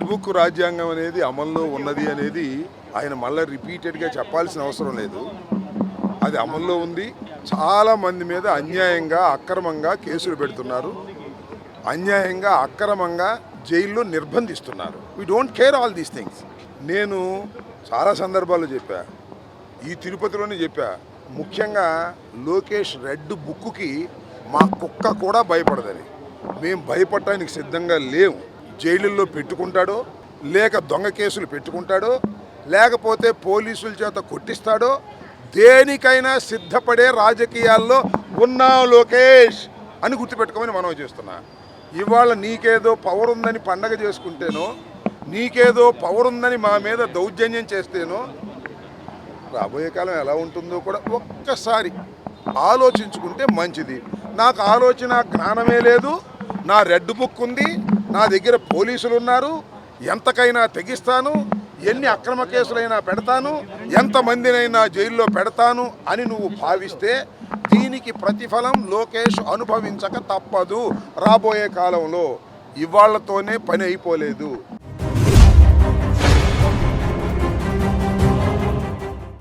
Red book రాజ్యాంగం అనేది అమల్లో ఉన్నది అనేది ఆయన మళ్ళీ రిపీటెడ్గా చెప్పాల్సిన అవసరం లేదు. అది అమల్లో ఉంది. చాలామంది మీద అన్యాయంగా అక్రమంగా కేసులు పెడుతున్నారు, అన్యాయంగా అక్రమంగా జైల్లో నిర్బంధిస్తున్నారు. We don't care all these things. నేను చాలా సందర్భాల్లో చెప్పా, ఈ తిరుపతిలోనే చెప్పా, ముఖ్యంగా లోకేష్ రెడ్ బుక్కి మా కుక్క కూడా భయపడదని. మేము భయపడటానికి సిద్ధంగా లేవు. జైలుల్లో పెట్టుకుంటాడో, లేక దొంగ కేసులు పెట్టుకుంటాడో, లేకపోతే పోలీసుల చేత కొట్టిస్తాడో, దేనికైనా సిద్ధపడే రాజకీయాల్లో ఉన్నాం లోకేష్ అని గుర్తుపెట్టుకోమని మనం చేస్తున్నా. ఇవాళ నీకేదో పవర్ ఉందని పండగ చేసుకుంటేనో, నీకేదో పవర్ ఉందని మా మీద దౌర్జన్యం చేస్తేనో రాబోయే కాలం ఎలా ఉంటుందో కూడా ఒక్కసారి ఆలోచించుకుంటే మంచిది. నాకు ఆలోచన జ్ఞానమే లేదు. నా రెడ్ బుక్ ఉంది, నా దగ్గర పోలీసులు ఉన్నారు, ఎంతకైనా తెగిస్తాను, ఎన్ని అక్రమ కేసులైనా పెడతాను, ఎంతమందినైనా జైల్లో పెడతాను అని నువ్వు భావిస్తే దీనికి ప్రతిఫలం లోకేష్ అనుభవించక తప్పదు రాబోయే కాలంలో. ఇవాళ్లతోనే పని అయిపోలేదు.